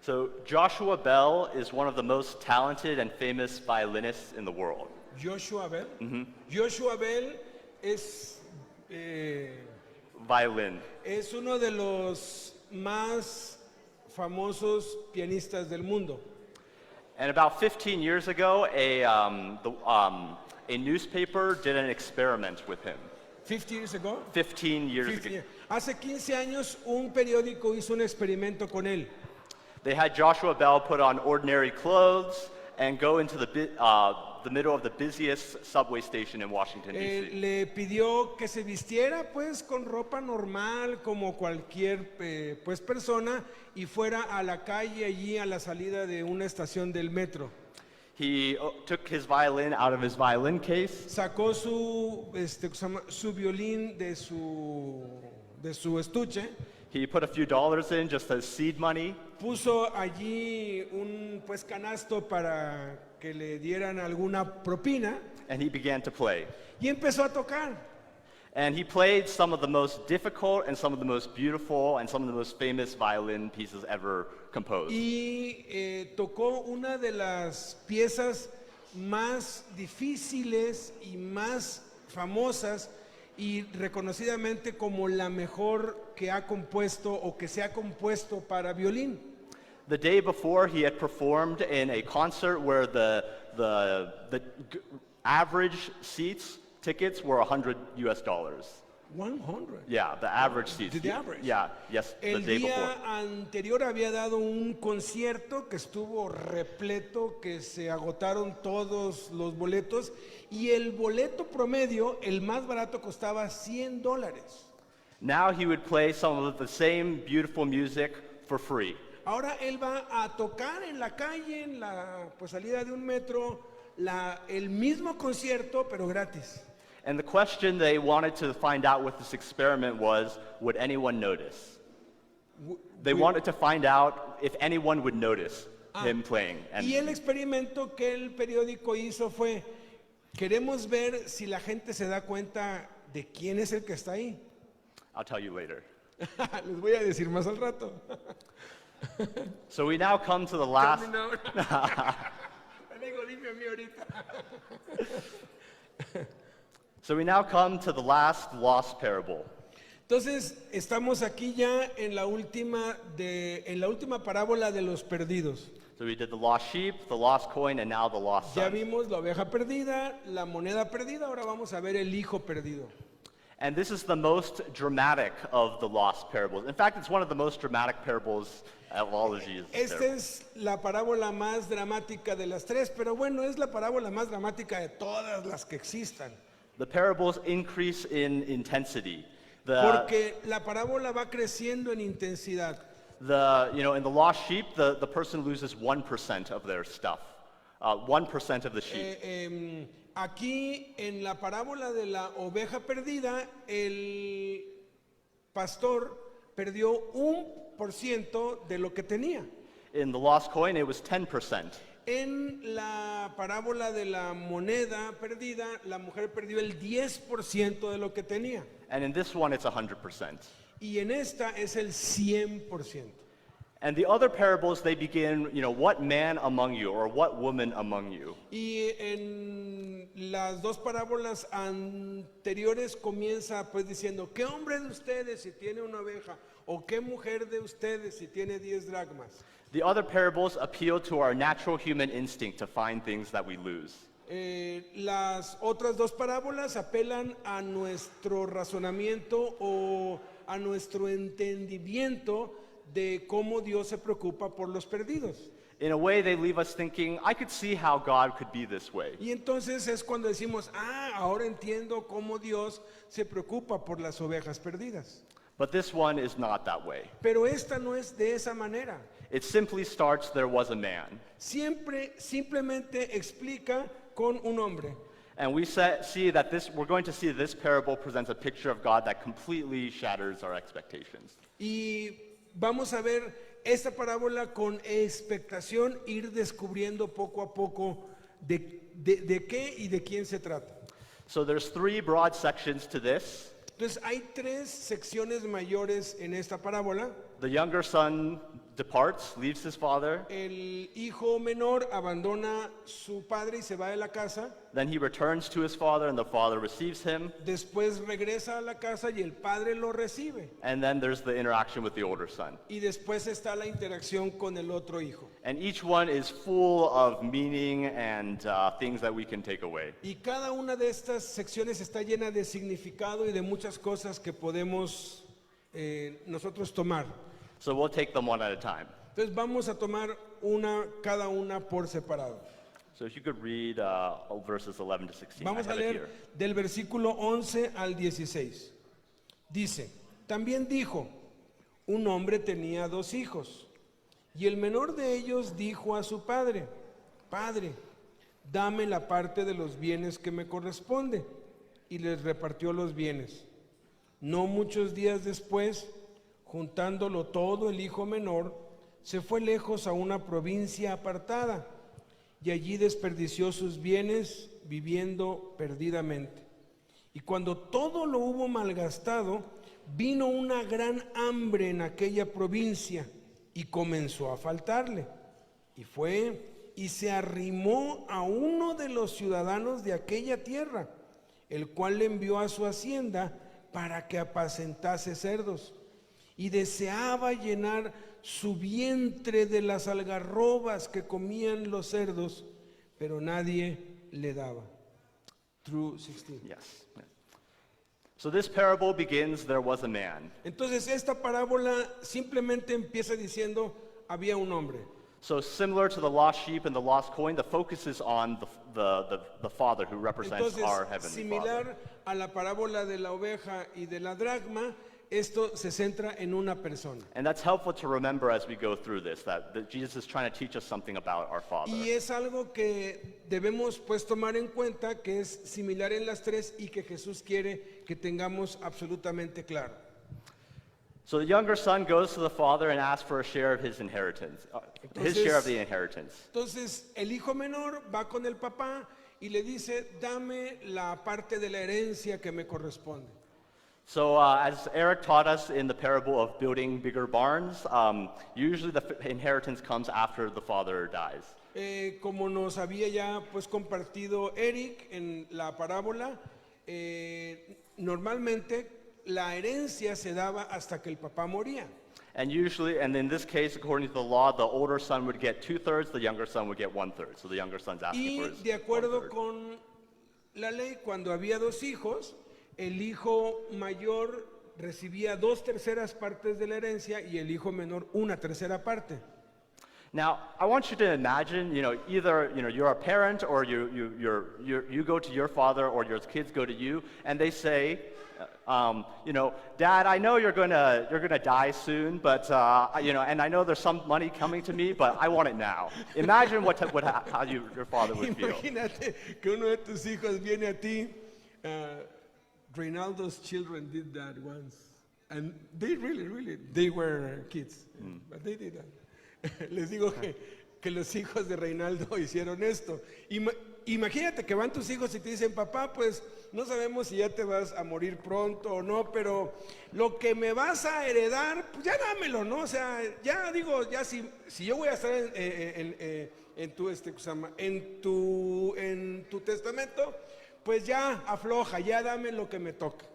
So Joshua Bell is one of the most talented and famous violinists in the world. Joshua Bell. Joshua Bell es, eh, Violin. es uno de los más famosos pianistas del mundo. And about 15 years ago, a newspaper did an experiment with him. 50 years ago? 15 years 50 ago. years. Hace 15 años un periódico hizo un experimento con él. They had Joshua Bell put on ordinary clothes and go into the middle of the busiest subway station in Washington, D.C. Le pidió que se vistiera pues con ropa normal como cualquier pues persona y fuera a la calle allí a la salida de una estación del metro. He took his violin out of his violin case, Sacó su violín de su estuche, he put a few dollars in just as seed money, puso allí un pues canasto para que le dieran alguna propina and he began to play. y empezó a tocar. And he played some of the most difficult and some of the most beautiful and some of the most famous violin pieces ever composed. Y tocó una de las piezas más difíciles y más famosas y reconocidamente como la mejor que ha compuesto o que se ha compuesto para violín. The day before, he had performed in a concert where the average tickets were $100 US. 100. Yeah, the average seats. The average. Yeah, yes, the El day día before. anterior había dado un concierto que estuvo repleto, que se agotaron todos los boletos y el boleto promedio, el más barato, costaba $100. Now he would play some of the same beautiful music for free. Ahora él va a tocar en la calle, en la pues, salida de un metro, el mismo concierto, pero gratis. And the question they wanted to find out with this experiment was, would anyone notice? They wanted to find out if anyone would notice him playing. And Y el experimento que el periódico hizo fue, queremos ver si la gente se da cuenta de quién es el que está ahí. I'll tell you later. Les voy a decir más al rato. So we now come to the last. Amigo, dime a mí ahorita. So we now come to the last lost parable. Entonces, estamos aquí ya en la última parábola de los perdidos. So we did the lost sheep, the lost coin, and now the lost Ya son. vimos la oveja perdida, la moneda perdida, ahora vamos a ver el hijo perdido. And this is the most dramatic of the lost parables. In fact, it's one of the most dramatic parables of all of Jesus. Esta es la parábola más dramática de las tres, pero bueno, es la parábola más dramática de todas las que existan. The parables increase in intensity. Porque la parábola va creciendo en intensidad. In the lost sheep, the person loses 1% of their stuff. 1% of the sheep. Aquí en la parábola de la oveja perdida, el pastor perdió 1% de lo que tenía. In the lost coin, it was 10%. En la parábola de la moneda perdida, la mujer perdió el 10% de lo que tenía. And in this one, it's 100%. Y en esta es el 100%. And the other parables, they begin, what man among you or what woman among you? Y en las dos parábolas anteriores comienza pues diciendo, ¿qué hombre de ustedes si tiene una oveja? ¿O qué mujer de ustedes si tiene 10 dracmas? The other parables appeal to our natural human instinct to find things that we lose. Las otras dos parábolas apelan a nuestro razonamiento o a nuestro entendimiento de cómo Dios se preocupa por los perdidos. In a way, they leave us thinking, I could see how God could be this way. Y entonces es cuando decimos, ahora entiendo cómo Dios se preocupa por las ovejas perdidas. But this one is not that way. Pero esta no es de esa manera. It simply starts, there was a man. Simplemente explica con un hombre. And we're going to see this parable presents a picture of God that completely shatters our expectations. Y vamos a ver esta parábola con expectación, ir descubriendo poco a poco de qué y de quién se trata. So there's 3 broad sections to this. Entonces hay 3 secciones mayores en esta parábola. The younger son departs, leaves his father. el hijo menor abandona su padre y se va de la casa, Then he returns to his father, and the father receives him. después regresa a la casa y el padre lo recibe. And then there's the interaction with the older son. Y después está la interacción con el otro hijo. And each one is full of meaning and things that we can take away. Y cada una de estas secciones está llena de significado y de muchas cosas que podemos nosotros tomar. So we'll take them one at a time. Entonces vamos a tomar cada una por separado. So if you could read verses 11 to 16. Vamos I a have it leer here. del versículo 11 al 16. Dice, también dijo, un hombre tenía 2 hijos, y el menor de ellos dijo a su padre, Padre, dame la parte de los bienes que me corresponde, y les repartió los bienes. No muchos días después, juntándolo todo, el hijo menor se fue lejos a una provincia apartada, y allí desperdició sus bienes viviendo perdidamente. Y cuando todo lo hubo malgastado, vino una gran hambre en aquella provincia y comenzó a faltarle. Y fue y se arrimó a uno de los ciudadanos de aquella tierra, el cual le envió a su hacienda para que apacentase cerdos. Y deseaba llenar su vientre de las algarrobas que comían los cerdos, pero nadie le daba. Through 16. Yes. So this parable begins, there was a man. Entonces esta parábola simplemente empieza diciendo, había un hombre. So similar to the lost sheep and the lost coin, the focus is on the father who represents Entonces, our heavenly similar Father. a la parábola de la oveja y de la dracma, esto se centra en una persona. And that's helpful to remember as we go through this, that Jesus is trying to teach us something about our Father. Y es algo que debemos pues tomar en cuenta, que es similar en las tres y que Jesús quiere que tengamos absolutamente claro. So the younger son goes to the father and asks for a share of his inheritance, his share of the inheritance. Entonces el hijo menor va con el papá y le dice, dame la parte de la herencia que me corresponde. So as Eric taught us in the parable of building bigger barns, usually the inheritance comes after the father dies. Como nos había ya pues compartido Eric en la parábola, normalmente la herencia se daba hasta que el papá moría. And usually, and in this case, according to the law, the older son would get 2/3, the younger son would get 1/3. So the younger son's asking Y for his de acuerdo 1/3. con la ley, cuando había 2 hijos, el hijo mayor recibía 2/3 partes de la herencia y el hijo menor 1/3 parte. Now, I want you to imagine, either you're a parent or you go to your father or your kids go to you, and they say, Dad, I know you're gonna die soon, but and I know there's some money coming to me, but I want it now. Imagine how your father would feel. Imagínate que uno de tus hijos viene a ti. Reynaldo's children did that once, and they they were kids, but they did that. Les digo que los hijos de Reynaldo hicieron esto. Imagínate que van tus hijos y te dicen, papá, pues no sabemos si ya te vas a morir pronto o no, pero lo que me vas a heredar, pues ya dámelo, ¿no? O sea, ya digo, ya si yo voy a estar en tu testamento, pues ya afloja, ya dame lo que me toca.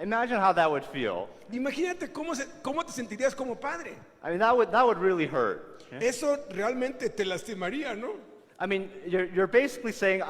Imagine how that would feel. Imagínate cómo te sentirías como padre. I mean, that would really hurt. Eso realmente te lastimaría, ¿no? I mean, you're basically saying,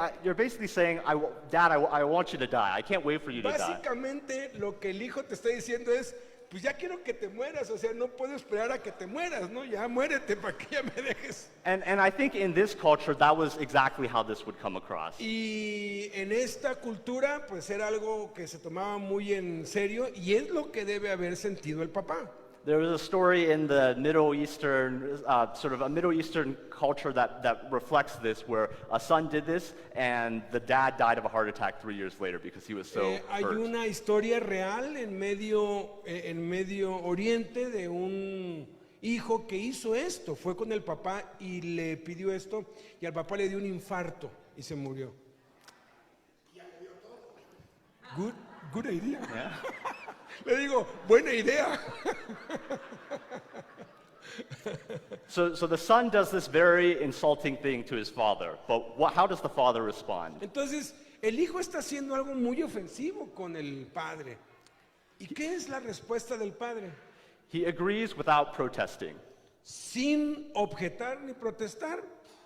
Dad, I want you to die. I can't wait for you to die. Básicamente lo que el hijo te está diciendo es, pues ya quiero que te mueras, o sea, no puedo esperar a que te mueras, ¿no? Ya muérete para que ya me dejes. And I think in this culture, that was exactly how this would come across. Y en esta cultura, pues era algo que se tomaba muy en serio y es lo que debe haber sentido el papá. There was a story in the Middle Eastern, sort of a Middle Eastern culture that reflects this, where a son did this and the dad died of a heart attack 3 years later because he was so Hay hurt. una historia real en Medio Oriente de un hijo que hizo esto, fue con el papá y le pidió esto y al papá le dio un infarto y se murió. Good idea. Yeah. Le digo, buena idea. So the son does this very insulting thing to his father, but how does the father respond? Entonces, el hijo está haciendo algo muy ofensivo con el padre. ¿Y qué es la respuesta del padre? He agrees without protesting. Sin objetar ni protestar,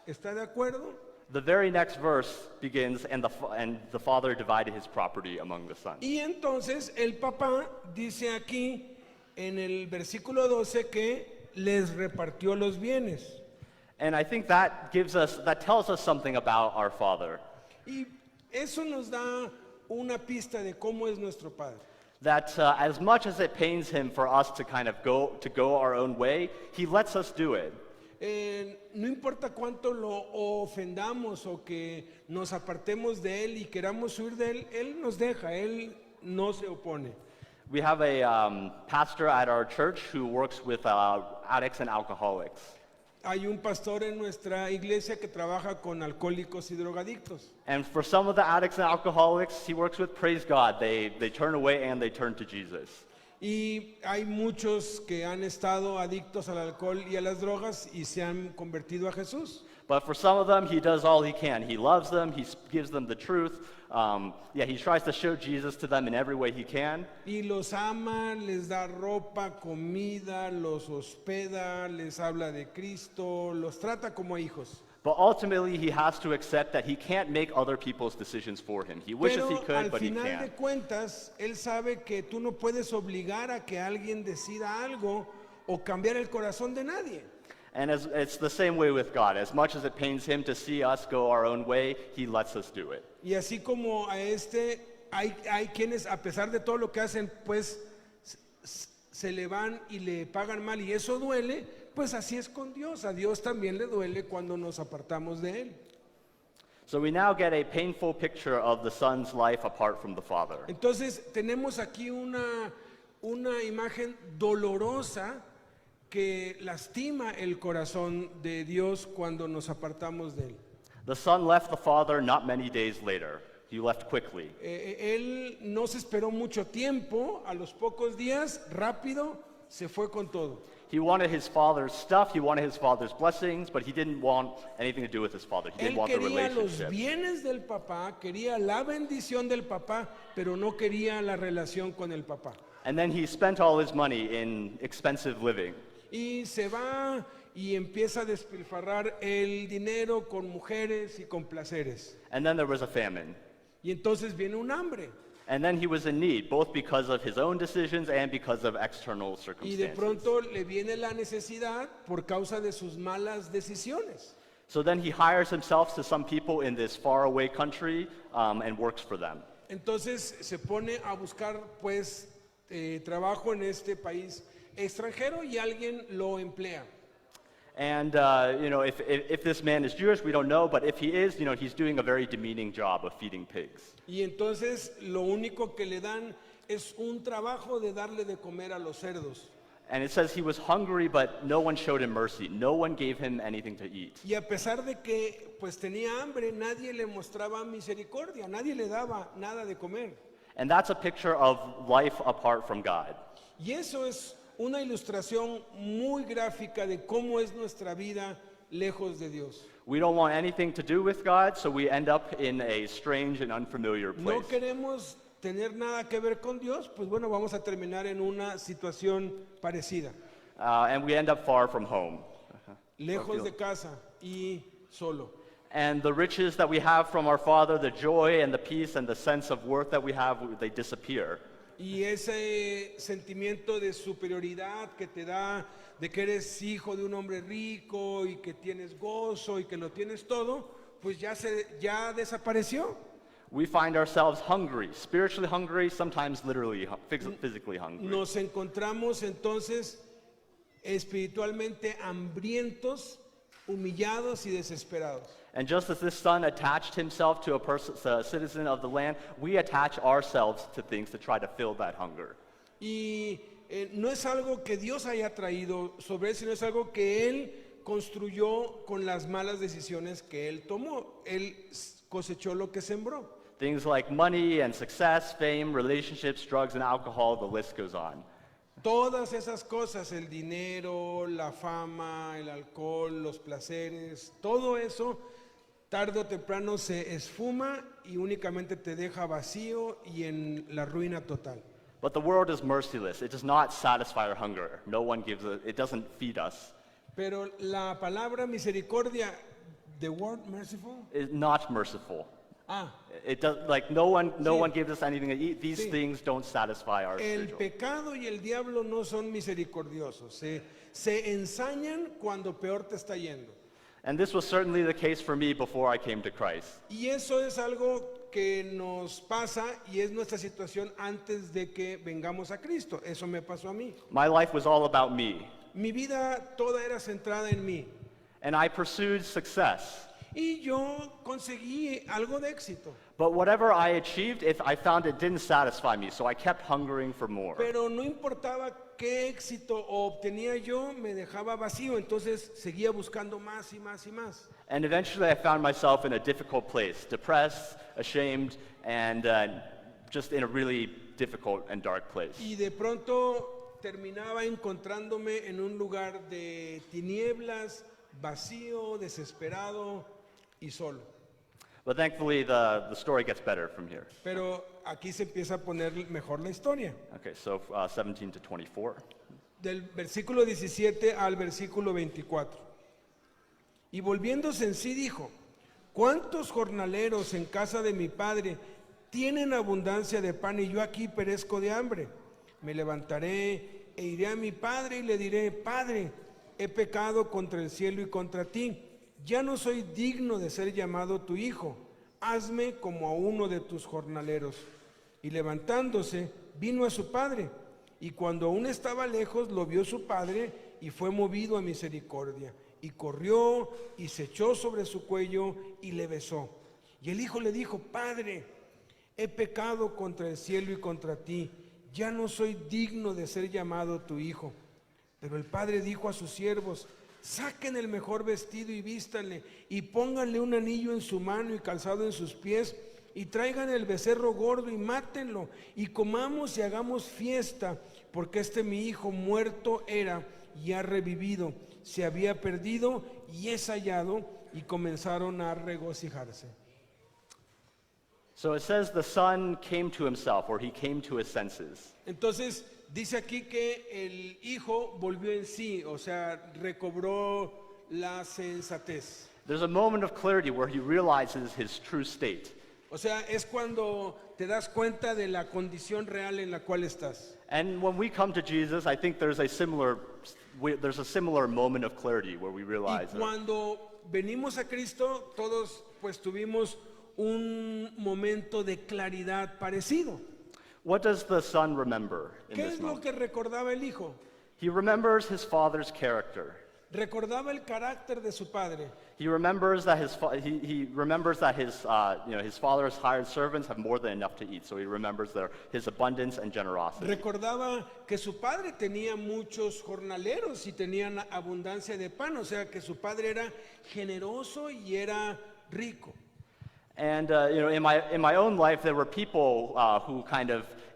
¿está de acuerdo? The very next verse begins, and the father divided his property among the sons. Y entonces el papá dice aquí en el versículo 12 que les repartió los bienes. And I think that tells us something about our father. Y eso nos da una pista de cómo es nuestro padre. That as much as it pains him for us to kind of go our own way, he lets us do it. No importa cuánto lo ofendamos o que nos apartemos de él y queramos huir de él, él nos deja, él no se opone. We have a pastor at our church who works with addicts and alcoholics. Hay un pastor en nuestra iglesia que trabaja con alcohólicos y drogadictos. And for some of the addicts and alcoholics, he works with, praise God, they turn away and they turn to Jesus. Y hay muchos que han estado adictos al alcohol y a las drogas y se han convertido a Jesús. But for some of them, he does all he can. He loves them, he gives them the truth. He tries to show Jesus to them in every way he can. Y los ama, les da ropa, comida, los hospeda, les habla de Cristo, los trata como a hijos. But ultimately, he has to accept that he can't make other people's decisions for him. He wishes he Pero could, al but he final de can't. cuentas, él sabe que tú no puedes obligar a que alguien decida algo o cambiar el corazón de nadie. And it's the same way with God. As much as it pains him to see us go our own way, he lets us do it. Y así como a hay quienes a pesar de todo lo que hacen, pues se le van y le pagan mal y eso duele, pues así es con Dios. A Dios también le duele cuando nos apartamos de él. So we now get a painful picture of the son's life apart from the father. Entonces tenemos aquí una imagen dolorosa que lastima el corazón de Dios cuando nos apartamos de él. The son left the father not many days later. He left quickly. Él no se esperó mucho tiempo, a los pocos días, rápido, se fue con todo. He wanted his father's stuff, he wanted his father's blessings, but he didn't want anything to do with his father. He didn't Él want the quería los relationship. bienes del papá, quería la bendición del papá, pero no quería la relación con el papá. And then he spent all his money in expensive living. Y se va y empieza a despilfarrar el dinero con mujeres y con placeres. And then there was a famine. Y entonces viene un hambre. And then he was in need, both because of his own decisions and because of external Y de circumstances. pronto le viene la necesidad por causa de sus malas decisiones. So then he hires himself to some people in this faraway country and works for them. Entonces se pone a buscar pues trabajo en este país extranjero y alguien lo emplea. And if this man is Jewish, we don't know, but if he is, he's doing a very demeaning job of feeding pigs. Y entonces lo único que le dan es un trabajo de darle de comer a los cerdos. And it says he was hungry, but no one showed him mercy. No one gave him anything to eat. Y a pesar de que pues tenía hambre, nadie le mostraba misericordia, nadie le daba nada de comer. And that's a picture of life apart from God. Y eso es una ilustración muy gráfica de cómo es nuestra vida lejos de Dios. We don't want anything to do with God, so we end up in a strange and unfamiliar No place. queremos tener nada que ver con Dios, pues bueno, vamos a terminar en una situación parecida, And we end up far from home. lejos de casa y solo. And the riches that we have from our Father, the joy and the peace and the sense of worth that we have, they disappear. Y ese sentimiento de superioridad que te da de que eres hijo de un hombre rico y que tienes gozo y que lo tienes todo, pues ya desapareció. We find ourselves hungry, spiritually hungry, sometimes literally physically hungry. Nos encontramos entonces espiritualmente hambrientos, humillados y desesperados. And just as this son attached himself to a citizen of the land, we attach ourselves to things to try to fill that hunger. Y no es algo que Dios haya traído sobre él, sino es algo que él construyó con las malas decisiones que él tomó. Él cosechó lo que sembró. Things like money and success, fame, relationships, drugs, and alcohol, the list goes on. Todas esas cosas, el dinero, la fama, el alcohol, los placeres, todo eso tarde o temprano se esfuma y únicamente te deja vacío y en la ruina total. But the world is merciless. It does not satisfy our hunger. No one gives it doesn't feed us. Pero la palabra misericordia, the word merciful, It's not merciful. ah, It does like no one Sí. gives us anything to eat. These Sí. things don't satisfy our el spiritual. pecado y el diablo no son misericordiosos, se ensañan cuando peor te está yendo. And this was certainly the case for me before I came to Christ. Y eso es algo que nos pasa y es nuestra situación antes de que vengamos a Cristo. Eso me pasó a mí. My life was all about me, Mi vida toda era centrada en mí. and I pursued success. Y yo conseguí algo de éxito. But whatever I achieved, if I found it didn't satisfy me, so I kept hungering for more. Pero no importaba qué éxito obtenía yo, me dejaba vacío. Entonces seguía buscando más y más y más. And eventually I found myself in a difficult place, depressed, ashamed, and just in a really difficult and dark place. Y de pronto terminaba encontrándome en un lugar de tinieblas, vacío, desesperado y solo. But thankfully, the story gets better from here. Pero aquí se empieza a poner mejor la historia. Okay, so 17 to 24. Del versículo 17 al versículo 24. Y volviéndose en sí dijo, ¿cuántos jornaleros en casa de mi padre tienen abundancia de pan y yo aquí perezco de hambre? Me levantaré e iré a mi padre y le diré, Padre, he pecado contra el cielo y contra ti. Ya no soy digno de ser llamado tu hijo. Hazme como a uno de tus jornaleros. Y levantándose, vino a su padre. Y cuando aún estaba lejos, lo vio su padre y fue movido a misericordia. Y corrió y se echó sobre su cuello y le besó. Y el hijo le dijo, Padre, he pecado contra el cielo y contra ti. Ya no soy digno de ser llamado tu hijo. Pero el padre dijo a sus siervos, saquen el mejor vestido y vístanle, y pónganle un anillo en su mano y calzado en sus pies, y traigan el becerro gordo y mátenlo, y comamos y hagamos fiesta, porque este mi hijo muerto era y ha revivido, se había perdido y es hallado, y comenzaron a regocijarse. So it says the son came to himself, or he came to his senses. Entonces dice aquí que el hijo volvió en sí, o sea, recobró la sensatez. There's a moment of clarity where he realizes his true state. O sea, es cuando te das cuenta de la condición real en la cual estás. And when we come to Jesus, I think there's a similar moment of clarity where we Y realize that. cuando venimos a Cristo, todos pues tuvimos un momento de claridad parecido. What does the son remember in ¿Qué this es lo moment? que recordaba el hijo? He remembers his father's character. Recordaba el carácter de su padre. He remembers that he remembers that his his father's hired servants have more than enough to eat. So he remembers his abundance and generosity. Recordaba que su padre tenía muchos jornaleros y tenían abundancia de pan, o sea que su padre era generoso y era rico. And in my own life, there were people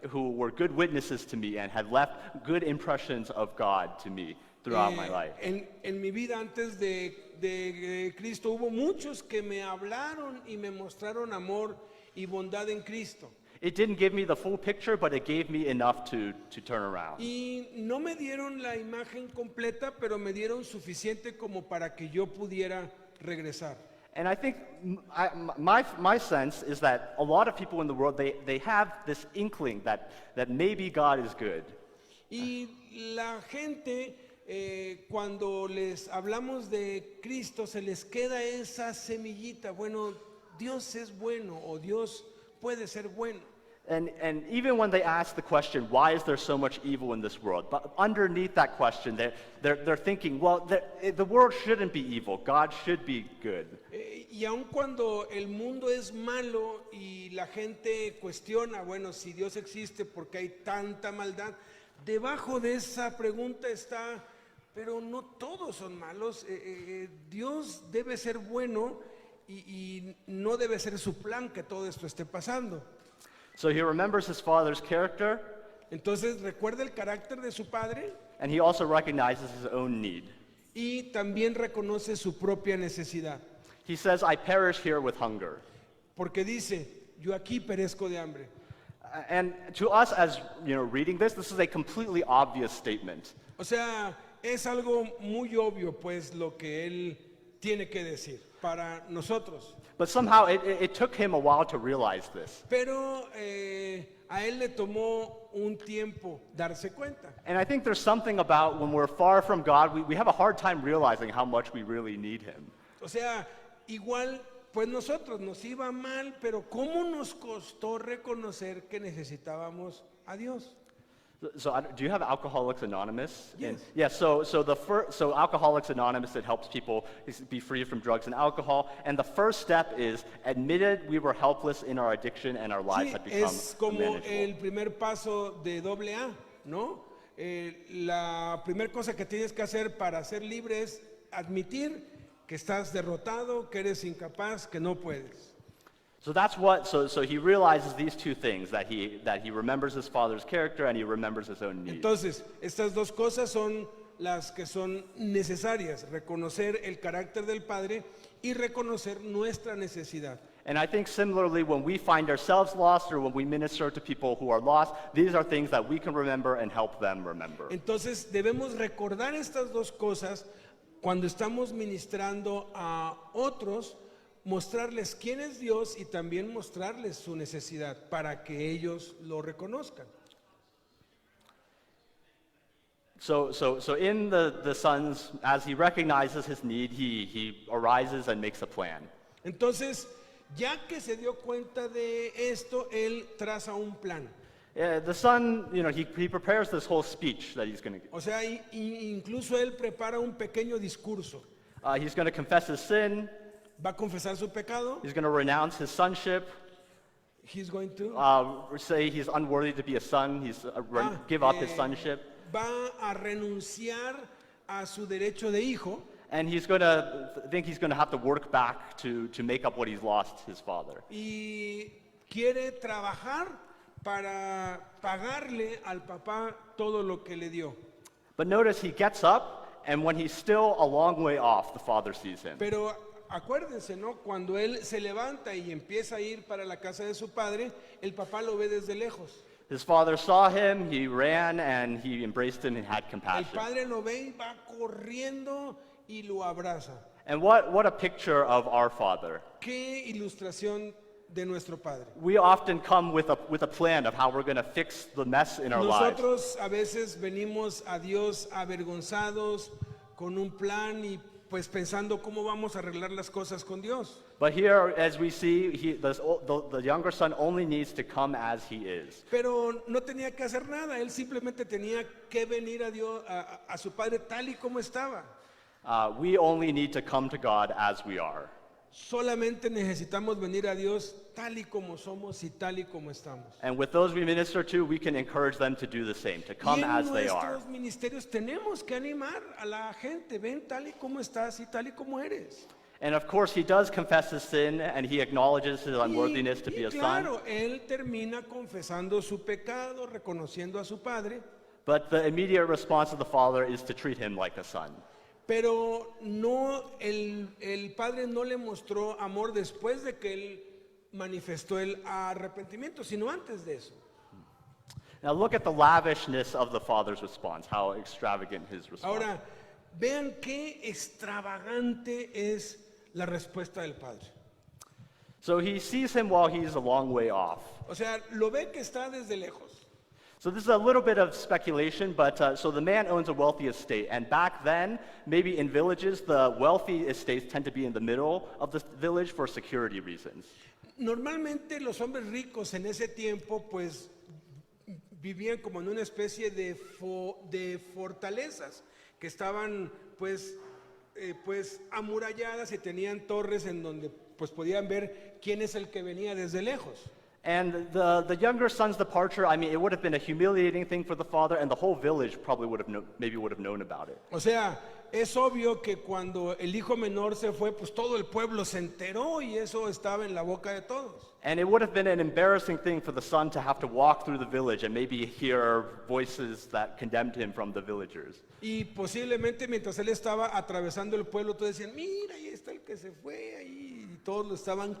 who were good witnesses to me and had left good impressions of God to me throughout my life. En mi vida antes de Cristo hubo muchos que me hablaron y me mostraron amor y bondad en Cristo. It didn't give me the full picture, but it gave me enough to turn around. Y no me dieron la imagen completa, pero me dieron suficiente como para que yo pudiera regresar. And I think my sense is that a lot of people in the world, they have this inkling that maybe God is good. Y la gente, cuando les hablamos de Cristo, se les queda esa semillita, bueno, Dios es bueno o Dios puede ser bueno. And even when they ask the question, why is there so much evil in this world? But underneath that question, they're thinking, well, the world shouldn't be evil. God should be good. Y aun cuando el mundo es malo y la gente cuestiona, bueno, si Dios existe, ¿por qué hay tanta maldad? Debajo de esa pregunta está, pero no todos son malos. Dios debe ser bueno y no debe ser su plan que todo esto esté pasando. So he remembers his father's character, Entonces recuerda el carácter de su padre and he also recognizes his own need. y también reconoce su propia necesidad. He says, I perish here with hunger. Porque dice, yo aquí perezco de hambre. And to us, as reading this is a completely obvious statement. O sea, es algo muy obvio, pues, lo que él tiene que decir para nosotros. But somehow it took him a while to realize this. Pero a él le tomó un tiempo darse cuenta. And I think there's something about when we're far from God, we have a hard time realizing how much we really need him. O sea, igual, pues nosotros nos iba mal, pero ¿cómo nos costó reconocer que necesitábamos a Dios? So do you have Alcoholics Anonymous? Yes. Yeah, so Alcoholics Anonymous, it helps people be free from drugs and alcohol. And the first step is admitted we were helpless in our addiction and our lives Sí, had become es como unmanageable. el primer paso de AA, ¿no? La primera cosa que tienes que hacer para ser libre es admitir que estás derrotado, que eres incapaz, que no puedes. So that's what, so he realizes these two things, that he remembers his father's character and he remembers his own needs. Entonces, estas dos cosas son las que son necesarias, reconocer el carácter del Padre y reconocer nuestra necesidad. And I think similarly, when we find ourselves lost or when we minister to people who are lost, these are things that we can remember and help them remember. Entonces, debemos recordar estas dos cosas cuando estamos ministrando a otros, mostrarles quién es Dios y también mostrarles su necesidad para que ellos lo reconozcan. So in the son's, as he recognizes his need, he arises and makes a plan. Entonces, ya que se dio cuenta de esto, él traza un plan. The son, he prepares this whole speech that he's going to give. O sea, incluso él prepara un pequeño discurso. He's going to confess his sin. Va a confesar su pecado. He's going to renounce his sonship. He's going to Say he's unworthy to be a son. Give up his sonship. Va a renunciar a su derecho de hijo. And he's going to think he's going to have to work back to make up what he's lost his father. Y quiere trabajar para pagarle al papá todo lo que le dio. But notice he gets up, and when he's still a long way off, the father sees him. Pero acuérdense, ¿no? Cuando él se levanta y empieza a ir para la casa de su padre, el papá lo ve desde lejos. His father saw him, he ran, and he embraced him and had El compassion. padre lo ve y va corriendo y lo abraza. And what a picture of our Father. Qué ilustración de nuestro padre. We often come with a plan of how we're going to fix the mess in our lives. Nosotros a veces venimos a Dios avergonzados con un plan y pues pensando cómo vamos a arreglar las cosas con Dios. But here, as we see, the younger son only needs to come as he is. Pero no tenía que hacer nada, él simplemente tenía que venir a Dios, a su padre tal y como estaba. We only need to come to God as we are. Solamente necesitamos venir a Dios tal y como somos y tal y como estamos. And with those we minister to, we can encourage them to do the same, to come Y en as they are. nuestros ministerios tenemos que animar a la gente, ven tal y como estás y tal y como eres. And of course, he does confess his sin, and he acknowledges his unworthiness to be a son. Claro, él termina confesando su pecado, reconociendo a su padre, But the immediate response of the father is to treat him like a son. pero no, el padre no le mostró amor después de que él manifestó el arrepentimiento, sino antes de eso. Now look at the lavishness of the father's response, how extravagant his response. Ahora, vean qué extravagante es la respuesta del padre. So he sees him while he's a long way off. O sea, lo ve que está desde lejos. So this is a little bit of speculation, but so the man owns a wealthy estate, and back then, maybe in villages, the wealthy estates tend to be in the middle of the village for security reasons. Normalmente los hombres ricos en ese tiempo pues vivían como en una especie de fortalezas que estaban pues amuralladas y tenían torres en donde pues podían ver quién es el que venía desde lejos. And the younger son's departure, I mean, it would have been a humiliating thing for the father, and the whole village probably would have known about it. O sea, es obvio que cuando el hijo menor se fue, pues todo el pueblo se enteró y eso estaba en la boca de todos. And it would have been an embarrassing thing for the son to have to walk through the village and maybe hear voices that condemned him from the villagers. Y posiblemente mientras él estaba atravesando el pueblo, todos decían, mira, ahí está el que se fue ahí. Y todos lo estaban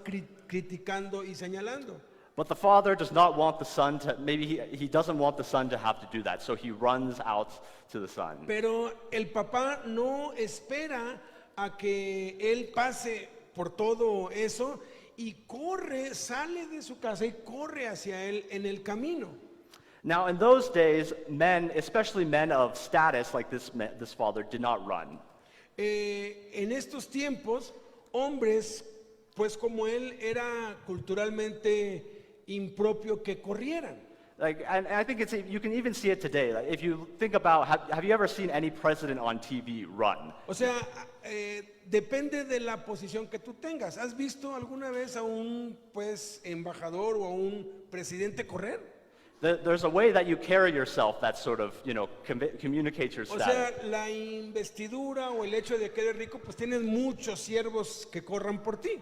criticando y señalando. But the father does not want the son to, maybe he doesn't want the son to have to do that, so he runs out to the son. Pero el papá no espera a que él pase por todo eso y corre, sale de su casa y corre hacia él en el camino. Now, in those days, men, especially men of status like this father, did not run. En estos tiempos, hombres, pues como él, era culturalmente impropio que corrieran. Like, and I think you can even see it today. Like, if you think about, have you ever seen any president on TV run? O sea, depende de la posición que tú tengas. ¿Has visto alguna vez a un pues embajador o a un presidente correr? There's a way that you carry yourself that sort of, communicates your O status. sea, la investidura o el hecho de que eres rico, pues tienes muchos siervos que corran por ti.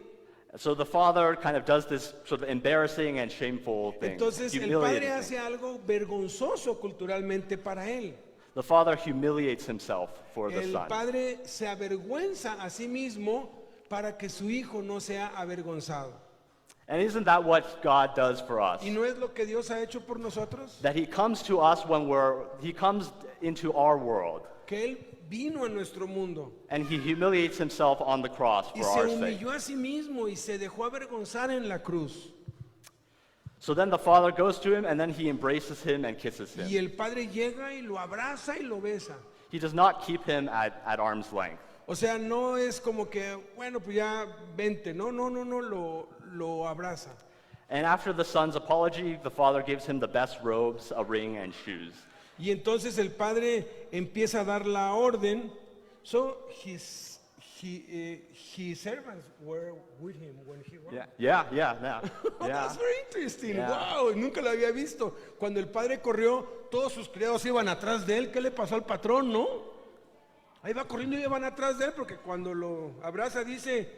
So the father kind of does this sort of embarrassing and shameful thing. Entonces el humiliating padre thing. hace algo vergonzoso culturalmente para él. The father humiliates himself for the El son. padre se avergüenza a sí mismo para que su hijo no sea avergonzado. And isn't that what God does for us? ¿Y no es lo que Dios ha hecho por nosotros? That he comes to us he comes into our world, Que él vino a nuestro mundo and he humiliates himself on the cross y for se our sake. humilló a sí mismo y se dejó avergonzar en la cruz. So then the father goes to him, and then he embraces him and kisses Y him. el padre llega y lo abraza y lo besa. He does not keep him at arm's length. O sea, no es como que, bueno, pues ya vente. No, lo abraza. And after the son's apology, the father gives him the best robes, a ring, and shoes. Y entonces el padre empieza a dar la orden. So his servants were with him when he walked. Yeah. Oh, that's very interesting. Yeah. Wow, nunca lo había visto. Cuando el padre corrió, todos sus criados iban atrás de él. ¿Qué le pasó al patrón, no? Ahí va corriendo y iban atrás de él porque cuando lo abraza dice,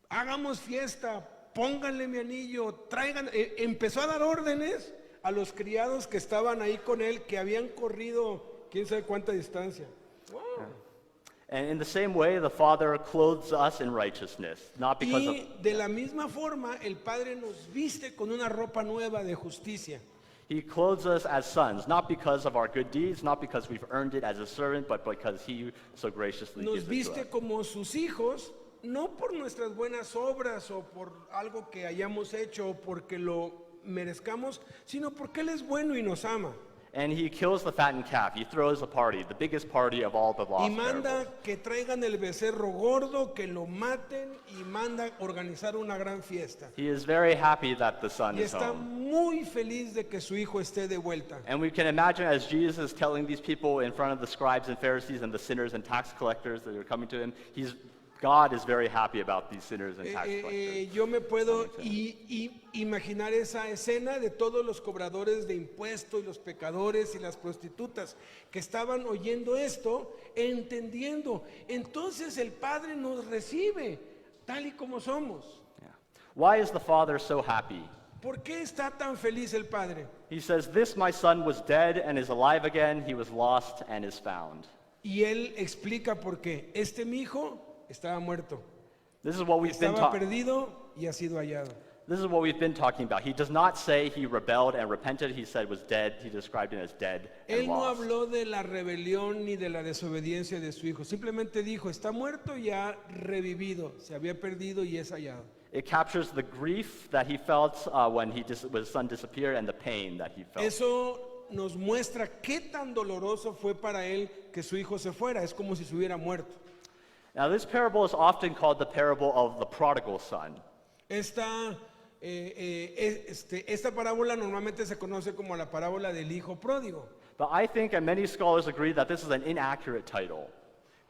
hagamos fiesta, pónganle mi anillo, traigan. Empezó a dar órdenes a los criados que estaban ahí con él, que habían corrido quién sabe cuánta distancia. Wow. And in the same way, the father clothes us in righteousness, not because of... Y de la misma forma, el Padre nos viste con una ropa nueva de justicia. He clothes us as sons, not because of our good deeds, not because we've earned it as a servant, but because he so graciously Nos gives it to us. viste como sus hijos, no por nuestras buenas obras o por algo que hayamos hecho o porque lo merezcamos, sino porque Él es bueno y nos ama. And he kills the fattened calf. He throws a party, the biggest party of all the Y lost manda parables. que traigan el becerro gordo, que lo maten y manda organizar una gran fiesta. He is very happy that the son Y is está home. muy feliz de que su hijo esté de vuelta. And we can imagine as Jesus is telling these people in front of the scribes and Pharisees and the sinners and tax collectors that are coming to him, God is very happy about these sinners and tax collectors. Yo me puedo imaginar esa escena de todos los cobradores de impuestos y los pecadores y las prostitutas que estaban oyendo esto, entendiendo. Entonces el Padre nos recibe tal y como somos. Yeah. Why is the father so happy? ¿Por qué está tan feliz el Padre? He says, "This my son was dead and is alive again. He was lost and is found." Y él explica por qué. Mi hijo estaba muerto, This is what we've been estaba talking. perdido y ha sido hallado. This is what we've been talking about. He does not say he rebelled and repented. He said was dead. He described him as dead and Él no lost. habló de la rebelión ni de la desobediencia de su hijo. Simplemente dijo, está muerto y ha revivido. Se había perdido y es hallado. It captures the grief that he felt when his son disappeared and the pain that he felt. Eso nos muestra qué tan doloroso fue para él que su hijo se fuera. Es como si se hubiera muerto. Now, this parable is often called the parable of the prodigal son. Esta parábola normalmente se conoce como la parábola del hijo pródigo. But I think, and many scholars agree, that this is an inaccurate title.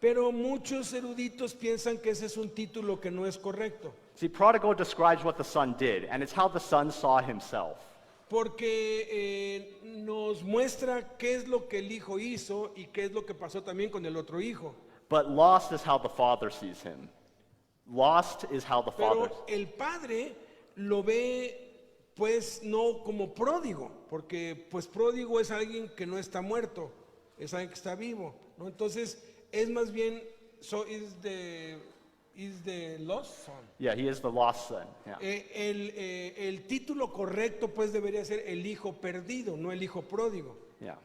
Pero muchos eruditos piensan que ese es un título que no es correcto. See, prodigal describes what the son did, and it's how the son saw himself. Porque nos muestra qué es lo que el hijo hizo y qué es lo que pasó también con el otro hijo. But lost is how the Father sees him. Lost is how the Father. Pero el padre lo ve pues no como pródigo, porque pues pródigo es alguien que no está muerto, es alguien que está vivo, ¿no? Entonces es más bien is the lost son. Yeah, he is the lost son. Yeah. El título correcto pues debería ser el hijo perdido, no el hijo pródigo. Yeah.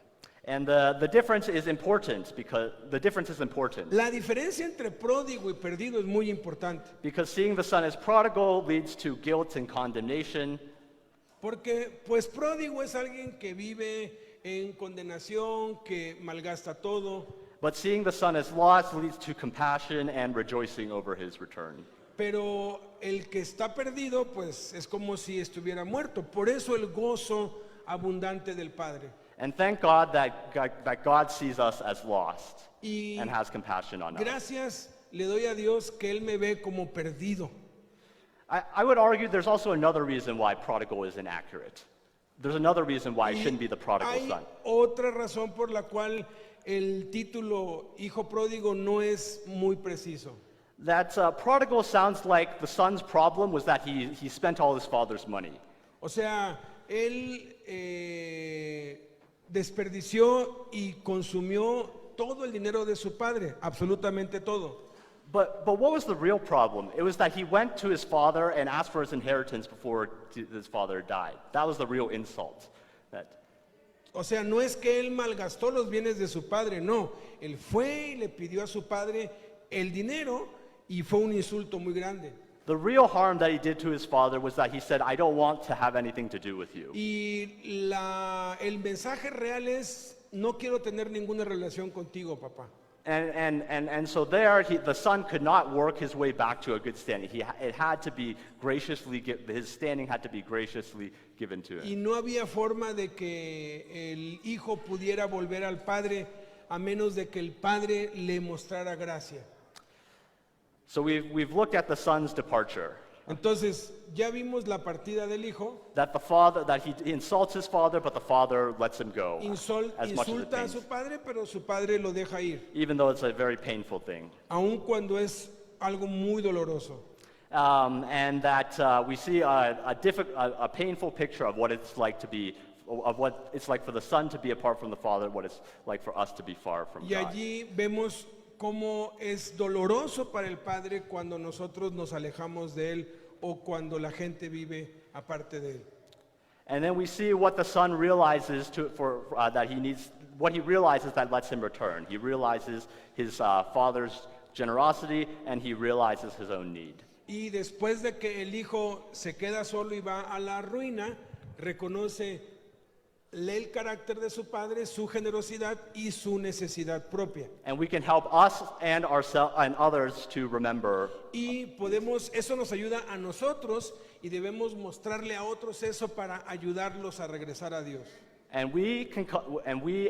And the difference is important because the difference is important. La diferencia entre pródigo y perdido es muy importante, Because seeing the son as prodigal leads to guilt and condemnation. porque pues pródigo es alguien que vive en condenación, que malgasta todo. But seeing the son as lost leads to compassion and rejoicing over his return. Pero el que está perdido, pues es como si estuviera muerto. Por eso el gozo abundante del Padre. And thank God that God sees us as lost Y and has compassion on us. gracias le doy a Dios que Él me ve como perdido. I would argue there's also another reason why prodigal is inaccurate. There's another reason why it Y shouldn't be the prodigal hay son. otra razón por la cual el título hijo pródigo no es muy preciso. That prodigal sounds like the son's problem was that he spent all his father's money. O sea, él desperdició y consumió todo el dinero de su padre, absolutamente todo. But what was the real problem? It was that he went to his father and asked for his inheritance before his father died. That was the real insult. O sea, no es que él malgastó los bienes de su padre, no. Él fue y le pidió a su padre el dinero y fue un insulto muy grande. The real harm that he did to his father was that he said, I don't want to have anything to do with you. Y el mensaje real es, no quiero tener ninguna relación contigo, papá. And so there, the son could not work his way back to a good standing. It had to be his standing had to be graciously given to Y him. no había forma de que el hijo pudiera volver al padre a menos de que el padre le mostrara gracia. So we've looked at the son's departure. Entonces, ya vimos la partida del hijo. That he insults his father, but the father lets him go as much as it Insulta a pains, su padre, pero su padre lo deja ir, even though it's a very painful thing. aun cuando es algo muy doloroso. And that we see a painful picture of what it's like to be, of what it's like for the son to be apart from the father, what it's like for us to be far from Y God. allí vemos cómo es doloroso para el padre cuando nosotros nos alejamos de él o cuando la gente vive aparte de él. And then we see what the son realizes that he needs, what he realizes that lets him return. He realizes his father's generosity and he realizes his own need. Y después de que el hijo se queda solo y va a la ruina, reconoce el carácter de su padre, su generosidad y su necesidad propia. And we can help us and ourselves and others to remember. Y eso nos ayuda a nosotros y debemos mostrarle a otros eso para ayudarlos a regresar a Dios. And we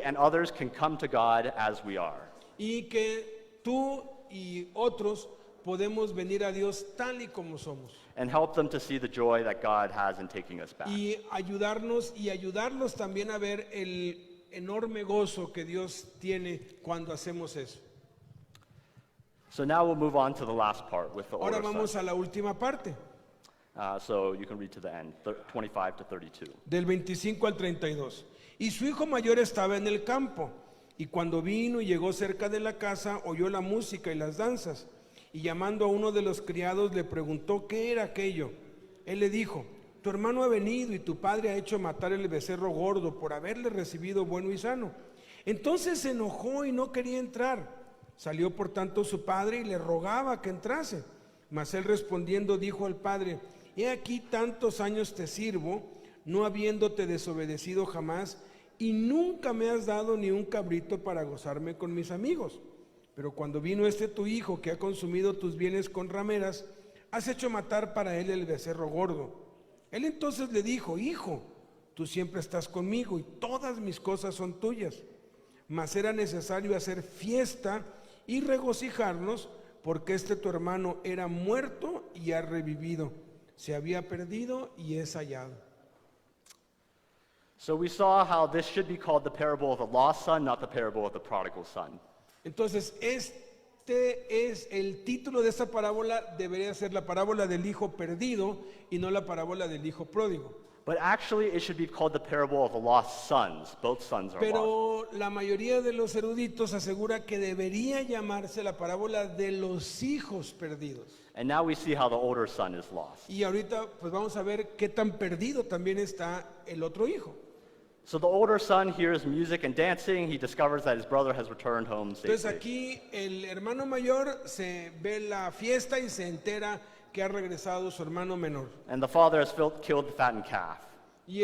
and others can come to God as we are. Y que tú y otros podemos venir a Dios tal y como somos. And help them to see the joy that God has in taking us back. Y ayudarlos también a ver el enorme gozo que Dios tiene cuando hacemos eso. So now we'll move on to the last part with the Ahora older vamos son. a la última parte, So you can read to the end, 25 to 32. del 25 al 32. Y su hijo mayor estaba en el campo, y cuando vino y llegó cerca de la casa, oyó la música y las danzas, y llamando a uno de los criados le preguntó qué era aquello. Él le dijo, tu hermano ha venido y tu padre ha hecho matar el becerro gordo por haberle recibido bueno y sano. Entonces se enojó y no quería entrar. Salió por tanto su padre y le rogaba que entrase. Mas él respondiendo dijo al padre, he aquí tantos años te sirvo, no habiéndote desobedecido jamás, y nunca me has dado ni un cabrito para gozarme con mis amigos. Pero cuando vino tu hijo que ha consumido tus bienes con rameras, has hecho matar para él el becerro gordo. Él entonces le dijo, hijo, tú siempre estás conmigo y todas mis cosas son tuyas. Mas era necesario hacer fiesta y regocijarnos, porque tu hermano era muerto y ha revivido, se había perdido y es hallado. So we saw how this should be called the parable of the lost son, not the parable of the prodigal son. Entonces, el título de esta parábola debería ser la parábola del hijo perdido y no la parábola del hijo pródigo. But actually, it should be called the parable of the lost sons. Both sons are lost. Pero la mayoría de los eruditos asegura que debería llamarse la parábola de los hijos perdidos. And now we see how the older son is lost. Y ahorita pues vamos a ver qué tan perdido también está el otro hijo. So the older son hears music and dancing. He discovers that his brother has returned home Entonces safely. aquí el hermano mayor se ve la fiesta y se entera que ha regresado su hermano menor. And the father has killed the fattened calf. Y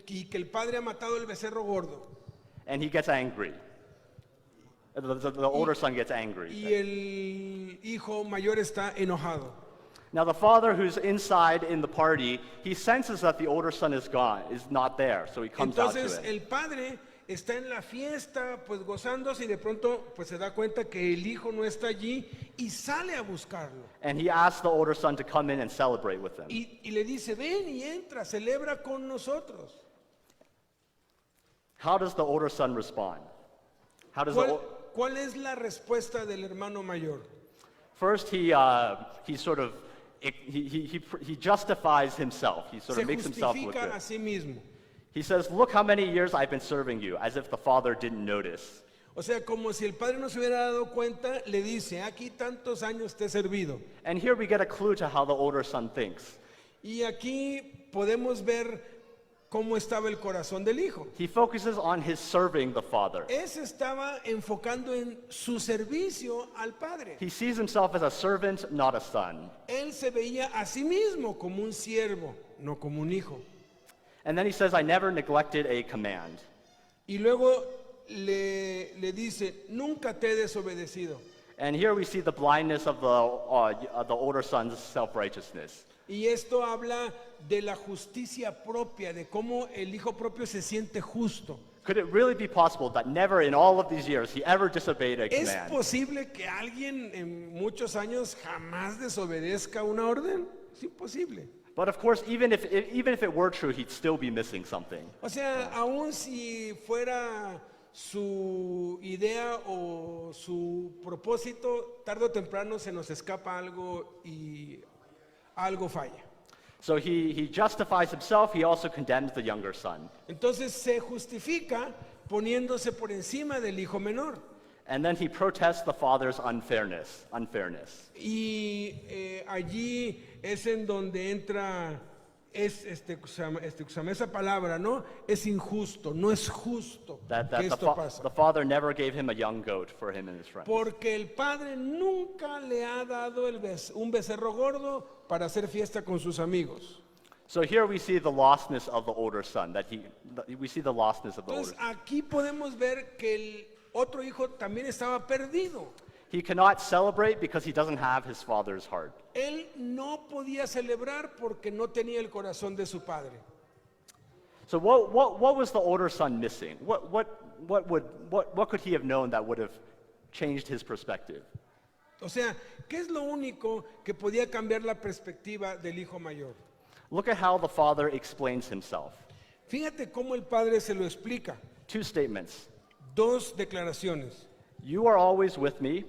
que el padre ha matado el becerro gordo. And he gets angry. The older son gets angry. Y el hijo mayor está enojado. Now the father who's inside in the party, he senses that the older son is gone, is not there, so he comes out to Entonces him. el padre está en la fiesta pues gozándose y de pronto pues se da cuenta que el hijo no está allí y sale a buscarlo. And he asks the older son to come in and celebrate with him. Y le dice, ven y entra, celebra con nosotros. How does the older son respond? How does ¿Cuál es la respuesta del hermano mayor? First, he sort of he justifies himself. He sort Se of makes himself look justifica good. a sí mismo. He says, "Look how many years I've been serving you," as if the father didn't notice. O sea, como si el padre no se hubiera dado cuenta, le dice, aquí tantos años te he servido. And here we get a clue to how the older son thinks. Y aquí podemos ver cómo estaba el corazón del hijo. He focuses on his serving the father. Él se estaba enfocando en su servicio al padre. He sees himself as a servant, not a son. Él se veía a sí mismo como un siervo, no como un hijo. And then he says, "I never neglected a command." Y luego le dice, nunca te he desobedecido. And here we see the blindness of the older son's self-righteousness. Y esto habla de la justicia propia, de cómo el hijo propio se siente justo. Could it really be possible that never in all of these years he ever disobeyed a ¿Es command? posible que alguien en muchos años jamás desobedezca una orden? Es imposible. But of course, even if it were true, he'd still be missing something. O sea, aun si fuera su idea o su propósito, tarde o temprano se nos escapa algo y algo falla. So he justifies himself. He also condemns the younger son. Entonces se justifica poniéndose por encima del hijo menor. And then he protests the father's unfairness. Y allí es en donde entra esa palabra, ¿no? Es injusto, no es justo That que the, esto pasa. the father never gave him a young goat for him and his friends. Porque el padre nunca le ha dado un becerro gordo para hacer fiesta con sus amigos. So here we see the lostness of the older son. We see the lostness of the older Entonces son. aquí podemos ver que el otro hijo también estaba perdido. He cannot celebrate because he doesn't have his father's heart. Él no podía celebrar porque no tenía el corazón de su padre. So what was the older son missing? What could he have known that would have changed his perspective? O sea, ¿qué es lo único que podía cambiar la perspectiva del hijo mayor? Look at how the father explains himself. Fíjate cómo el padre se lo explica. Two statements. Dos declaraciones. You are always with me,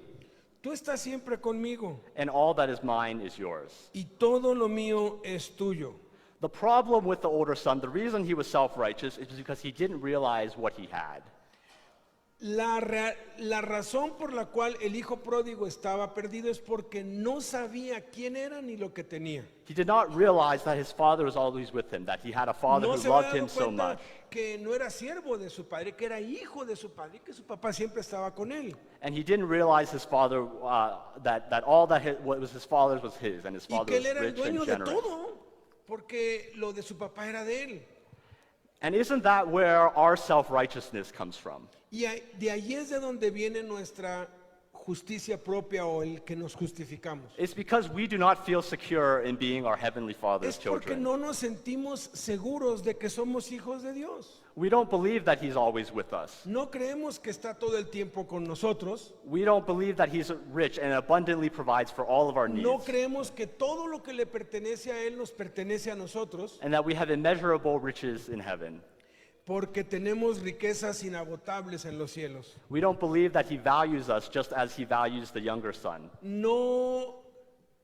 Tú estás siempre conmigo and all that is mine is yours. y todo lo mío es tuyo. The problem with the older son, the reason he was self-righteous, is because he didn't realize what he had. La razón por la cual el hijo pródigo estaba perdido es porque no sabía quién era ni lo que tenía. He did not realize that his father was always with him, that he had a father No who se había loved him dado so cuenta much. que no era siervo de su padre, que era hijo de su padre, y que su papá siempre estaba con él. And he didn't realize his father, that all that what was his father's was his, and his Y father que él was era el rich and dueño de generous. todo, porque lo de su papá era de él. And isn't that where our self-righteousness comes from? Y de ahí es de donde viene nuestra justicia propia o el que nos justificamos. It's because we do not feel secure in being our Heavenly Father's Es porque children. no nos sentimos seguros de que somos hijos de Dios. We don't believe that He's always with us. No creemos que está todo el tiempo con nosotros. We don't believe that He's rich and abundantly provides for all of our needs. No creemos que todo lo que le pertenece a Él nos pertenece a nosotros. And that we have immeasurable riches in heaven. porque tenemos riquezas inagotables en los cielos. We don't believe that he values us just as he values the younger son. No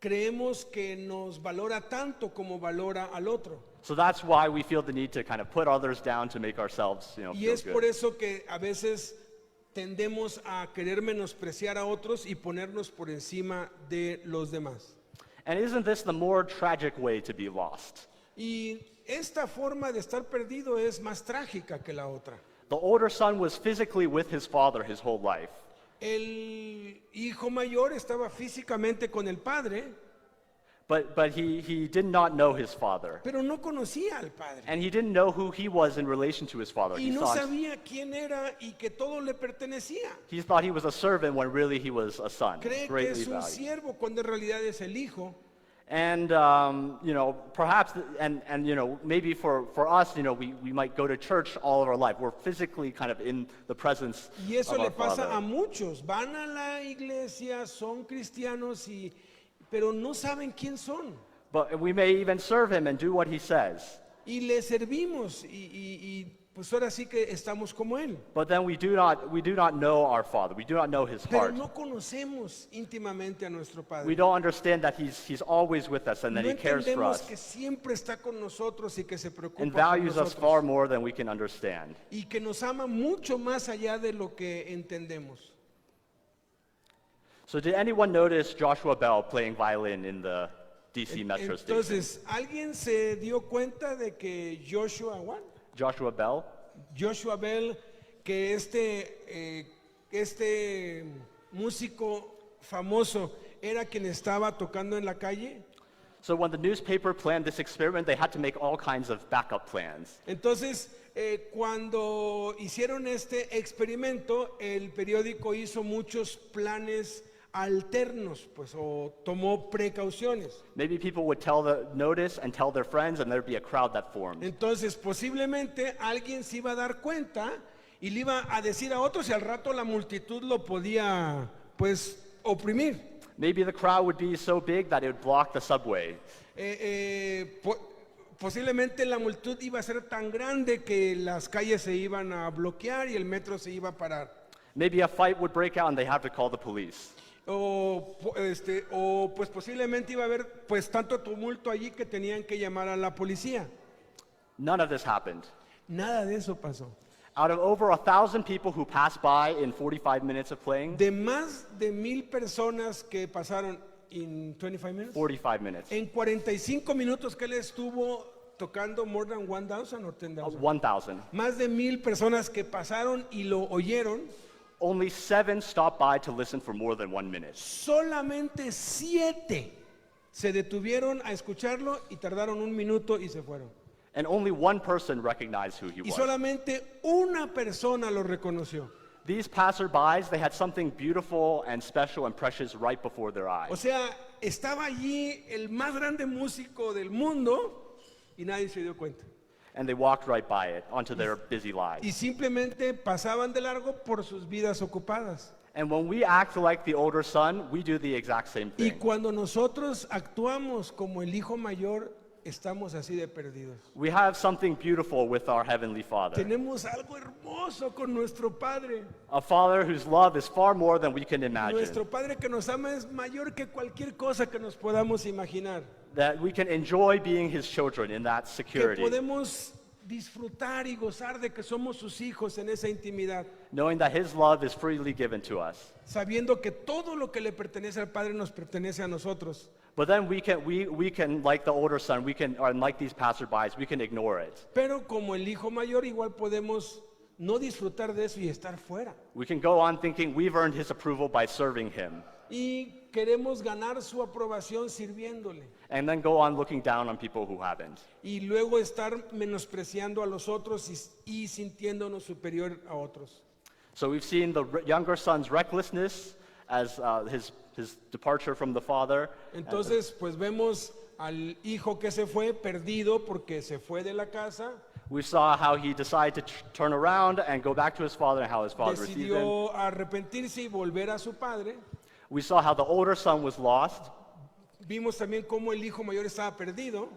creemos que nos valora tanto como valora al otro. So that's why we feel the need to kind of put others down to make ourselves, Y feel es por good. eso que a veces tendemos a querer menospreciar a otros y ponernos por encima de los demás. And isn't this the more tragic way to be lost? Y esta forma de estar perdido es más trágica que la otra. The older son was physically with his father his whole life. El hijo mayor estaba físicamente con el padre, But he did not know his father. pero no conocía al padre. And he didn't know who he was in relation to his father. Y no sabía quién era y que todo le pertenecía. He thought he was a servant when really he was a son, Cree que greatly es un valued. siervo cuando en realidad es el hijo. And, perhaps, maybe for us, we might go to church all of our life. We're physically kind of in the presence Y eso of le our pasa a Father. muchos. Van a la iglesia, son cristianos, pero no saben quién son. But we may even serve him and do what he says. Y le servimos y pues ahora sí que estamos como él. But then we do not know our Father. We do not know his Pero heart. no conocemos íntimamente a nuestro We Padre. don't understand that he's always with us and that No he cares for entendemos us que siempre está con nosotros y que se preocupa and por values us far nosotros. more than we can understand. Y que nos ama mucho más allá de lo que entendemos. So did anyone notice Joshua Bell playing violin in the DC Metro Station? Entonces, ¿alguien se dio cuenta de que Joshua Joshua Bell, que este músico famoso era quien estaba tocando en la calle? So when the newspaper planned this experiment, they had to make all kinds of backup plans. Entonces, cuando hicieron este experimento, el periódico hizo muchos planes alternos, pues, o tomó precauciones. Maybe people would notice and tell their friends, and there'd be a crowd that formed. Entonces, posiblemente alguien se iba a dar cuenta y le iba a decir a otros y al rato la multitud lo podía, pues, oprimir. Maybe the crowd would be so big that it would block the subway. Posiblemente la multitud iba a ser tan grande que las calles se iban a bloquear y el metro se iba a parar. Maybe a fight would break out and they have to call the police. O pues posiblemente iba a haber pues tanto tumulto allí que tenían que llamar a la policía. None of this happened. Nada de eso pasó. Out of over 1,000 people who passed by in 45 minutes of playing, De más de 1,000 personas que pasaron en 25 minutes, 45 minutes, en 45 minutos que él estuvo tocando more than 1,000 or 10,000. 1,000. Más de 1,000 personas que pasaron y lo oyeron. Only 7 stopped by to listen for more than 1 minute. Solamente 7 se detuvieron a escucharlo y tardaron 1 minuto y se fueron. And only one person recognized who he Y was. solamente una persona lo reconoció. These passerbys, they had something beautiful and special and precious right before their eyes. O sea, estaba allí el más grande músico del mundo y nadie se dio cuenta. And they walked right by it onto their busy Y lives. simplemente pasaban de largo por sus vidas ocupadas. And when we act like the older son, we do the exact same Y thing. cuando nosotros actuamos como el hijo mayor, estamos así de perdidos. We have something beautiful with our Heavenly Father. Tenemos algo hermoso con nuestro Padre. A Father whose love is far more than we can Nuestro imagine. Padre que nos ama es mayor que cualquier cosa que nos podamos imaginar. That we can enjoy being His children in that Que security, podemos disfrutar y gozar de que somos sus hijos en esa intimidad, knowing that His love is freely given to us. sabiendo que todo lo que le pertenece al Padre nos pertenece a nosotros. But then we can, like the older son, or like these passerbys, we can ignore it. Pero como el hijo mayor igual podemos no disfrutar de eso y estar fuera. We can go on thinking we've earned His approval by serving Him, Y queremos ganar su aprobación sirviéndole. and then go on looking down on people who haven't. Y luego estar menospreciando a los otros y sintiéndonos superior a otros. So we've seen the younger son's recklessness as his departure from the father. Entonces, pues vemos al hijo que se fue perdido porque se fue de la casa, We saw how he decided to turn around and go back to his father and how his father received him. decidió arrepentirse y volver a su padre. We saw how the older son was lost. Vimos también cómo el hijo mayor estaba perdido.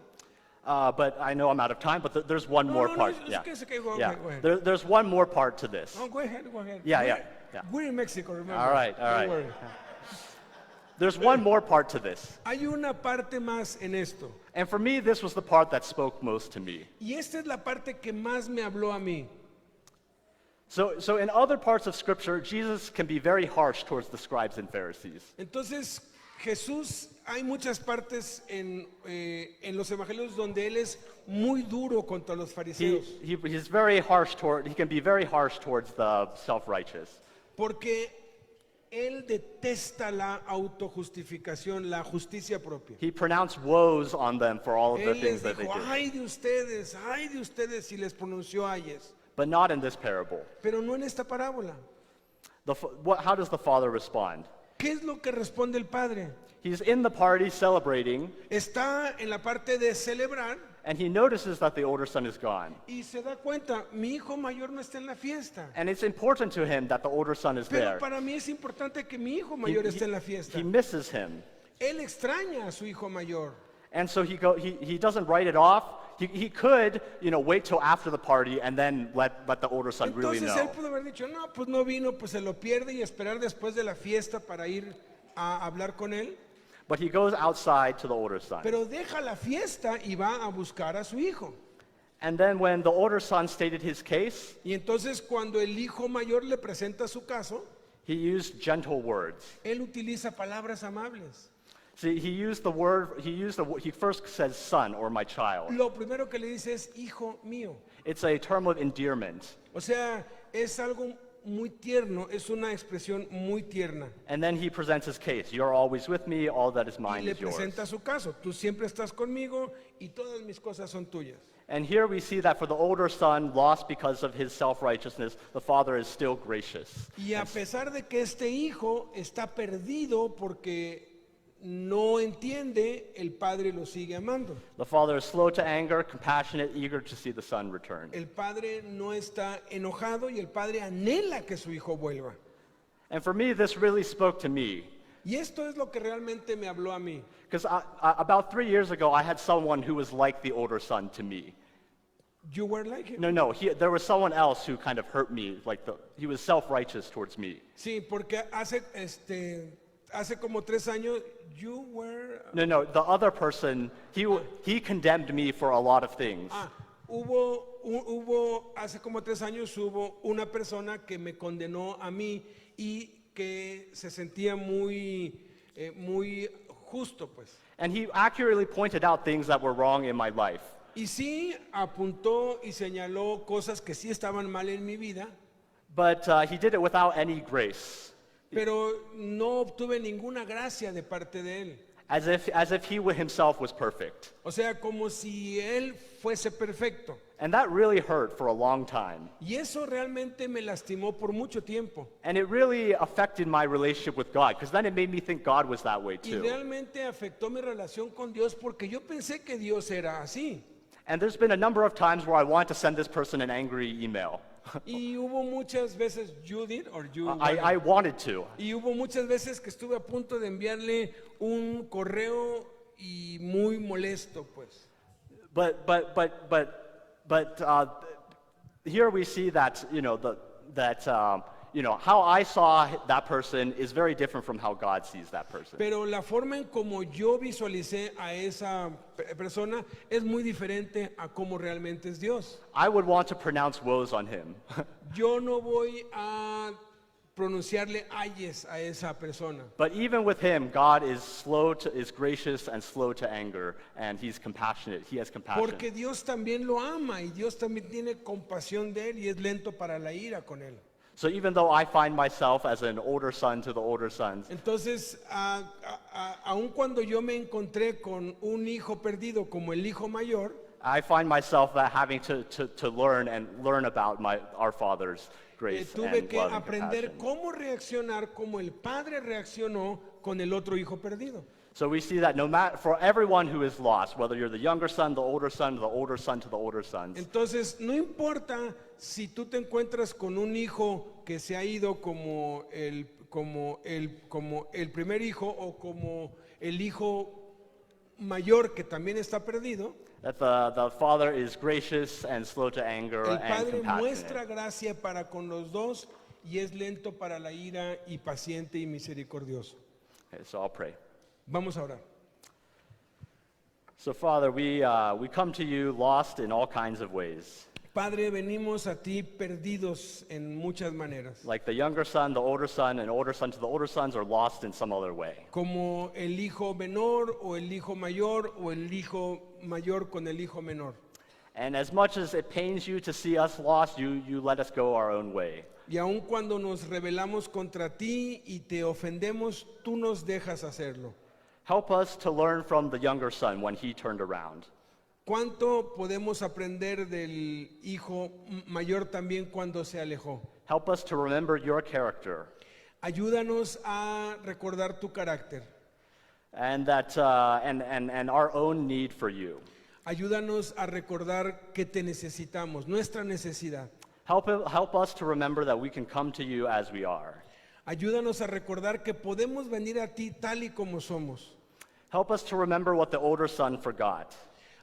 But I know I'm out of time, but there's one No, more no, no, part. it's okay, go yeah. ahead. There's one more part to this. No, go ahead, go ahead. Yeah, We're- yeah, yeah. We're in Mexico, remember. All right, all Don't right. worry. There's one more part to this. Hay una parte más en esto. And for me, this was the part that spoke most to me. Y esta es la parte que más me habló a mí. So in other parts of Scripture, Jesus can be very harsh towards the scribes and Pharisees. Entonces, Jesús, hay muchas partes en los evangelios donde él es muy duro contra los fariseos. He's very harsh he can be very harsh towards the self-righteous. Porque él detesta la autojustificación, la justicia propia. He pronounced woes on them for all of the Él les things that they dijo, did. ay de ustedes, y les pronunció ayes. But not in this parable. Pero no en esta parábola. How does the father respond? ¿Qué es lo que responde el padre? He's in the party celebrating, Está en la parte de celebrar and he notices that the older son is gone. y se da cuenta, mi hijo mayor no está en la fiesta. And it's important to him that the older son is Pero there. para mí es importante que mi hijo He, mayor esté en la fiesta. he misses him. Él extraña a su hijo mayor. And so he doesn't write it off. He could, wait till after the party and then let the older son really Entonces él know. pudo haber dicho, no, pues no vino, pues se lo pierde y esperar después de la fiesta para ir a hablar con él. But he goes outside to the older son. Pero deja la fiesta y va a buscar a su hijo. And then when the older son stated his case, Y entonces cuando el hijo mayor le presenta su caso, he used gentle words. él utiliza palabras amables. See, he first says son or my child. Lo primero que le dice es hijo mío. It's a term of endearment. O sea, es algo muy tierno, es una expresión muy tierna. And then he presents his case. You're always with me, all that is Y mine le is yours. presenta su caso. Tú siempre estás conmigo y todas mis cosas son tuyas. And here we see that for the older son, lost because of his self-righteousness, the father is still gracious. Y a pesar de que este hijo está perdido porque no entiende, el padre lo sigue amando. The father is slow to anger, compassionate, eager to see the son return. El padre no está enojado y el padre anhela que su hijo vuelva. And for me, this really spoke to me. Y esto es lo que realmente me habló a mí. Because about 3 years ago, I had someone who was like the older son to me. You were like him. No, there was someone else who kind of hurt me. He was self-righteous towards me. Sí, porque hace como 3 años, you were... No, the other person, he condemned me for a lot of things. Hace como 3 años hubo una persona que me condenó a mí y que se sentía muy justo, pues. And he accurately pointed out things that were wrong in my life. Y sí apuntó y señaló cosas que sí estaban mal en mi vida, But he did it without any grace, pero no obtuve ninguna gracia de parte de él. as if he himself was perfect. O sea, como si él fuese perfecto. And that really hurt for a long time. Y eso realmente me lastimó por mucho tiempo. And it really affected my relationship with God, because then it made me think God was that way Y too. realmente afectó mi relación con Dios porque yo pensé que Dios era así. And there's been a number of times where I want to send this person an angry email. Y hubo muchas veces, you did, or you... I wanted to. Y hubo muchas veces que estuve a punto de enviarle un correo y muy molesto, pues. But here we see that how I saw that person is very different from how God sees that person. Pero la forma en como yo visualicé a esa persona es muy diferente a cómo realmente es Dios. I would want to pronounce woes on him. Yo no voy a pronunciarle ayes a esa persona. But even with him, God is gracious and slow to anger, and he's compassionate. He has compassion. Porque Dios también lo ama y Dios también tiene compasión de él y es lento para la ira con él. So even though I find myself as an older son to the older sons, Entonces, aun cuando yo me encontré con un hijo perdido como el hijo mayor, I find myself having to learn about our Father's grace tuve and que love and aprender compassion. cómo reaccionar como el padre reaccionó con el otro hijo perdido. So we see that for everyone who is lost, whether you're the younger son, the older son, the older son to the older sons, Entonces, no importa si tú te encuentras con un hijo que se ha ido como el primer hijo o como el hijo mayor que también está perdido, that the father is gracious and slow to anger el and Padre muestra compassionate. gracia para con los dos y es lento para la ira y paciente y misericordioso. Okay, so I'll pray. Vamos a orar. So Father, we come to you lost in all kinds of ways. Padre, venimos a ti perdidos en muchas maneras. Like the younger son, the older son, and older son to the older sons are lost in some other way. Como el hijo menor o el hijo mayor o el hijo mayor con el hijo menor. And as much as it pains you to see us lost, you let us go our own way. Y aun cuando nos rebelamos contra ti y te ofendemos, tú nos dejas hacerlo. Help us to learn from the younger son when he turned around. ¿Cuánto podemos aprender del hijo mayor también cuando se alejó? Help us to remember your character, Ayúdanos a recordar tu carácter. and that and our own need for you. Ayúdanos a recordar que te necesitamos, nuestra necesidad. Help us to remember that we can come to you as we are. Ayúdanos a recordar que podemos venir a ti tal y como somos. Help us to remember what the older son forgot,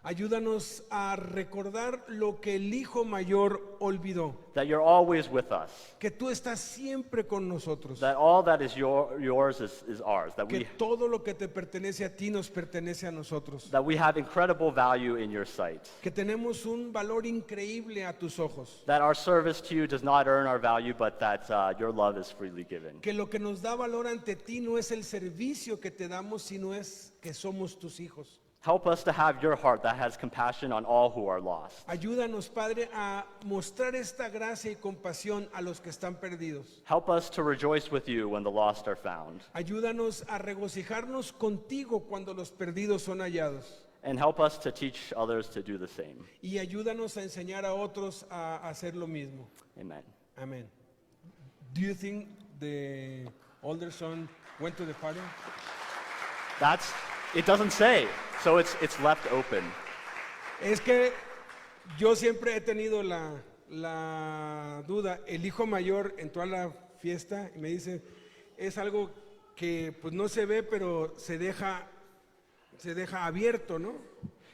Ayúdanos a recordar lo que el hijo mayor olvidó. that you're always with us, Que tú estás siempre con nosotros. that all that is yours is ours, Que todo lo que te pertenece a ti nos pertenece a nosotros. that we have incredible value in your sight, Que tenemos un valor increíble a tus ojos. that our service to you does not earn our value, but that your love is freely given. Que lo que nos da valor ante ti no es el servicio que te damos, sino es que somos tus hijos. Help us to have your heart that has compassion on all who are lost. Ayúdanos, Padre, a mostrar esta gracia y compasión a los que están perdidos. Help us to rejoice with you when the lost are found. Ayúdanos a regocijarnos contigo cuando los perdidos son hallados. And help us to teach others to do the same. Y ayúdanos a enseñar a otros a hacer lo mismo. Amen. Amén. Do you think the older son went to the party? It doesn't say, so it's left open. Es que yo siempre he tenido la duda. El hijo mayor entró a la fiesta y me dice, es algo que pues no se ve, pero se deja abierto, ¿no?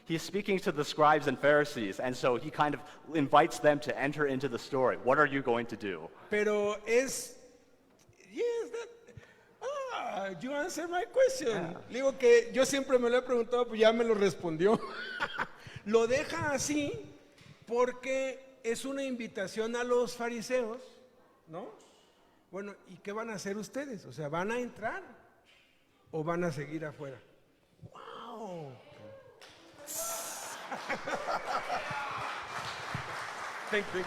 He's speaking to the scribes and Pharisees, and so he kind of invites them to enter into the story. What are you going to do? Pero yes, you answer my question. Le digo que yo siempre me lo he preguntado, pues ya me lo respondió. Lo deja así porque es una invitación a los fariseos, ¿no? Bueno, ¿y qué van a hacer ustedes? O sea, ¿van a entrar o van a seguir afuera? ¡Wow! Thank you.